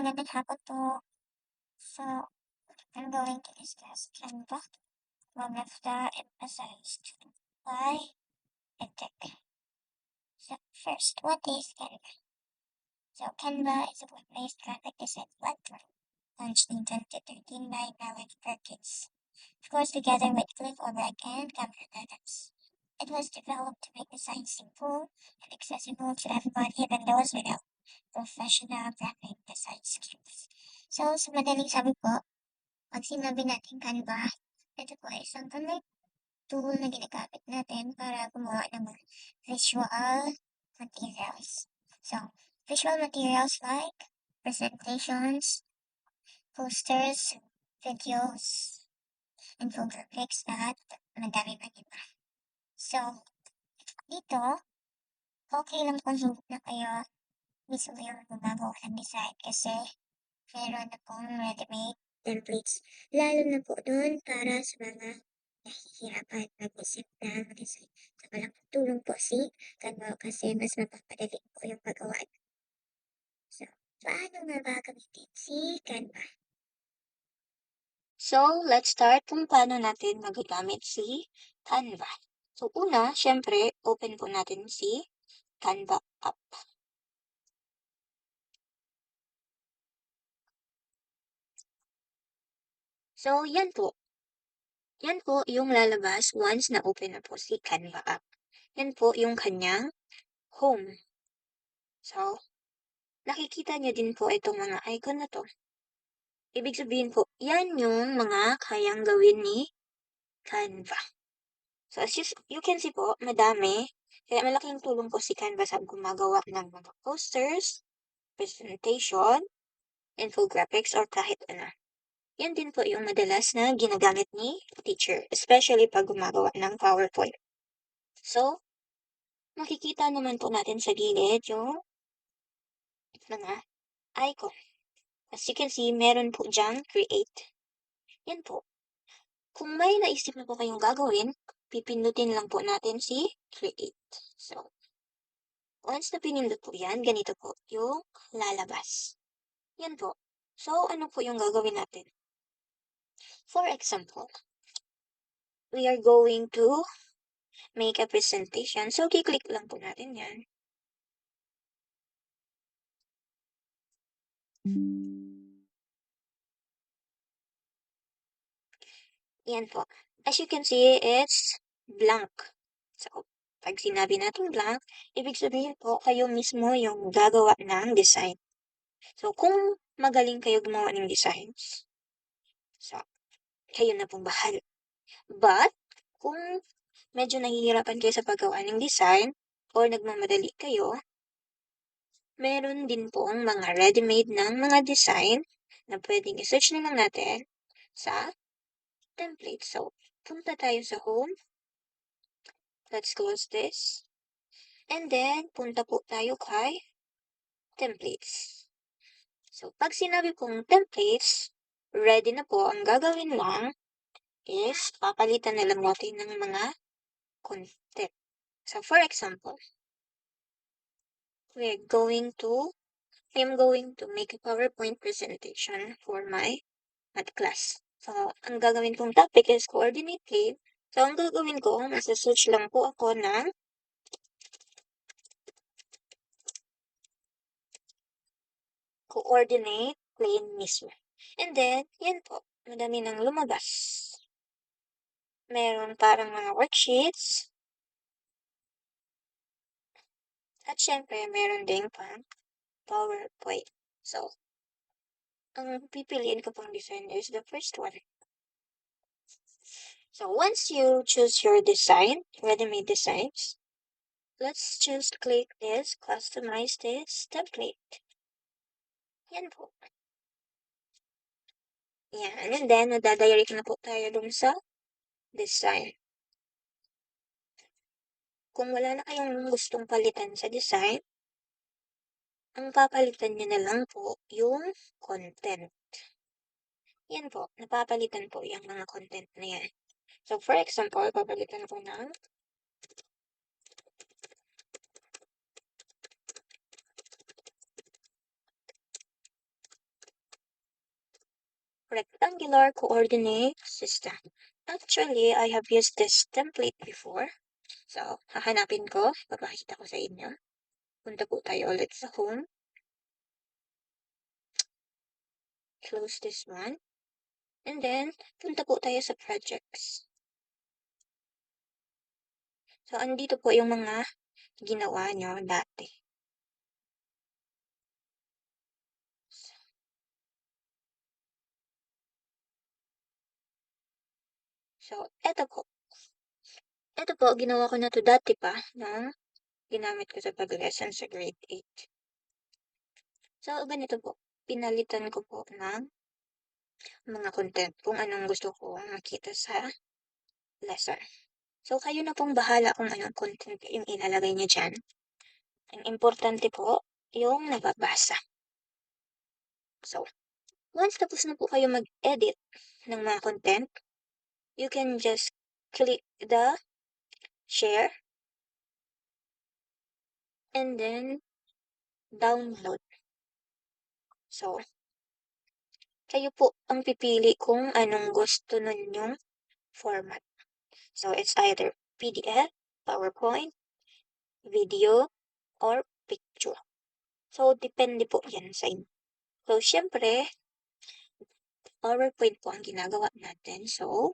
magandang hapon po. So, I'm going to discuss Canva, one of the emphasized by EdTech. So, first, what is Canva? So, Canva is a web-based graphic design platform launched in 2013 by Knowledge Perkins, of course, together with Cliff Albright and Cameron Adams. It was developed to make design simple and accessible to everyone, even those without professional graphic design skills. So, sa madaling sabi po, pag sinabi natin Canva, ito po ay isang online tool na ginagamit natin para gumawa ng mga visual materials. So, visual materials like presentations, posters, videos, infographics, at madami pa iba. So, dito, okay lang kung hindi na kayo mismo yung gumagawa ng design kasi meron na pong ready-made templates. Lalo na po dun para sa mga nahihirapan mag-isip na mag-design. So, malaking tulong po si Canva kasi mas mapapadali po yung paggawa. So, paano nga ba gamitin si Canva? So, let's start kung paano natin magagamit si Canva. So, una, syempre, open po natin si Canva app. So, yan po. Yan po yung lalabas once na open na po si Canva app. Yan po yung kanyang home. So, nakikita nyo din po itong mga icon na to. Ibig sabihin po, yan yung mga kayang gawin ni Canva. So, as you can see po, madami. Kaya malaking tulong po si Canva sa gumagawa ng mga posters, presentation, infographics, or kahit ano. Yan din po yung madalas na ginagamit ni teacher, especially pag gumagawa ng PowerPoint. So, makikita naman po natin sa gilid yung mga icon. As you can see, meron po dyang create. Yan po. Kung may naisip na po kayong gagawin, pipindutin lang po natin si create. So, once na pinindot po yan, ganito po yung lalabas. Yan po. So, ano po yung gagawin natin? For example, we are going to make a presentation. So, kiklik lang po natin yan. Yan po. As you can see, it's blank. So, pag sinabi natin blank, ibig sabihin po, kayo mismo yung gagawa ng design. So, kung magaling kayo gumawa ng designs, so, kayo na pong bahala. But, kung medyo nahihirapan kayo sa paggawa ng design, or nagmamadali kayo, meron din pong mga ready-made ng mga design na pwedeng i-search na lang natin sa template. So, punta tayo sa home. Let's close this. And then, punta po tayo kay templates. So, pag sinabi pong templates, ready na po. Ang gagawin lang is papalitan na lang natin ng mga content. So, for example, I am going to make a PowerPoint presentation for my math class. So, ang gagawin kong topic is coordinate plane. So, ang gagawin ko, search lang po ako ng coordinate plane mismo. And then, yan po, madami nang lumabas. Meron parang mga worksheets. At syempre, meron ding pang PowerPoint. So, ang pipiliin ko pang design is the first one. So, once you choose your design, ready-made designs, let's just click this, customize this template. Yan po. Yan. And then, nadadirect na po tayo dun sa design. Kung wala na kayong gustong palitan sa design, ang papalitan nyo na lang po yung content. Yan po, napapalitan po yung mga content na yan. So, for example, papalitan ko ng rectangular coordinate system. Actually, I have used this template before. So, hahanapin ko, papakita ko sa inyo. Punta po tayo ulit sa home. Close this one. And then, punta po tayo sa projects. So, andito po yung mga ginawa nyo dati. So, eto po. Ito po, ginawa ko na to dati pa nung ginamit ko sa pag-lesson sa grade 8. So, ganito po. Pinalitan ko po ng mga content kung anong gusto ko makita sa lesson. So, kayo na pong bahala kung anong content yung ilalagay niyo dyan. Ang importante po, yung nababasa. So, once tapos na po kayo mag-edit ng mga content, you can just click the share and then download. So, kayo po ang pipili kung anong gusto ninyong format. So, it's either PDF, PowerPoint, video, or picture. So, depende po yan sa inyo. So, syempre, PowerPoint po ang ginagawa natin. So,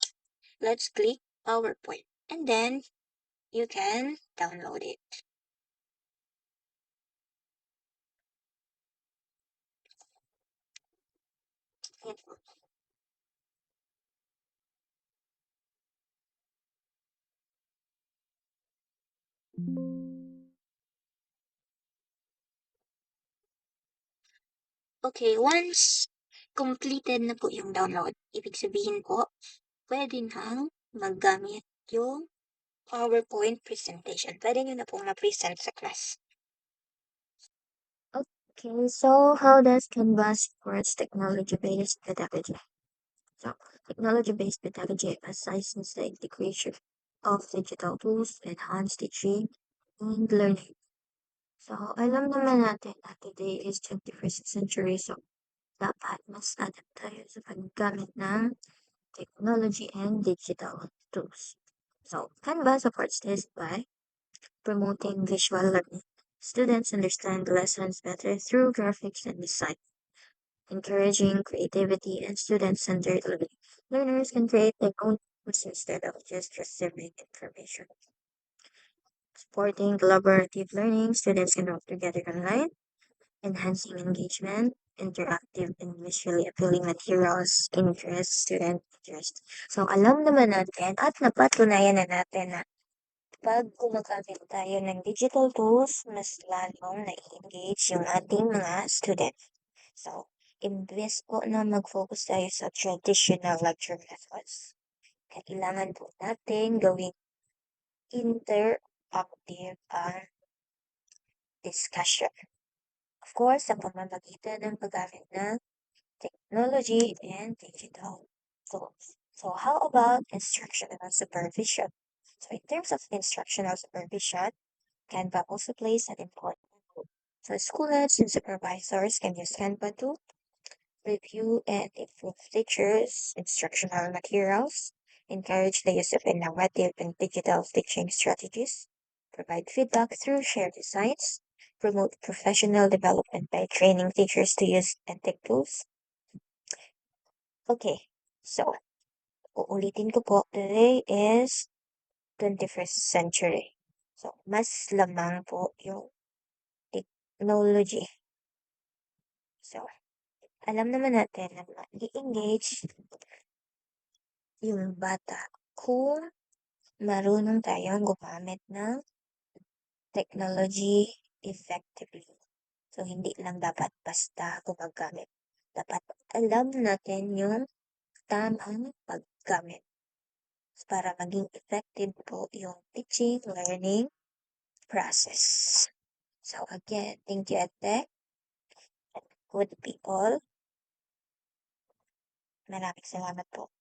let's click PowerPoint. And then, you can download it. Okay, once completed na po yung download, ibig sabihin po, pwede nang maggamit yung PowerPoint presentation. Pwede nyo na pong ma-present sa class. Okay, so how does Canvas supports technology-based pedagogy? So, technology-based pedagogy emphasizes the integration of digital tools to enhance teaching and learning. So, alam naman natin na today is 21st century, so dapat mas adapt tayo sa paggamit ng technology and digital tools. So, Canva supports this by promoting visual learning. Students understand lessons better through graphics and design, encouraging creativity and student-centered learning. Learners can create their own notes instead of just receiving information. Supporting collaborative learning, students can work together online, enhancing engagement, interactive and visually appealing materials, interest, student interest. So, alam naman natin at napatunayan na natin na pag gumagamit tayo ng digital tools, mas lalong na-engage yung ating mga student. So, imbes po na mag-focus tayo sa traditional lecture methods, kailangan po natin gawing interactive ang discussion. Of course, sa pamamagitan ng paggamit ng technology and digital tools. So, how about instructional supervision? So, in terms of instructional supervision, Canva also plays an important role. So, school heads and supervisors can use Canva to review and improve teachers' instructional materials, encourage the use of innovative and digital teaching strategies, provide feedback through shared designs, promote professional development by training teachers to use edtech tools. Okay, so uulitin ko po, today is 21st century. So, mas lamang po yung technology. So, alam naman natin na i-engage yung bata kung marunong tayong gumamit ng technology effectively. So, hindi lang dapat basta gumagamit. Dapat alam natin yung tamang paggamit para maging effective po yung teaching, learning process. So, again, thank you, Ate. That would be all. Maraming salamat po.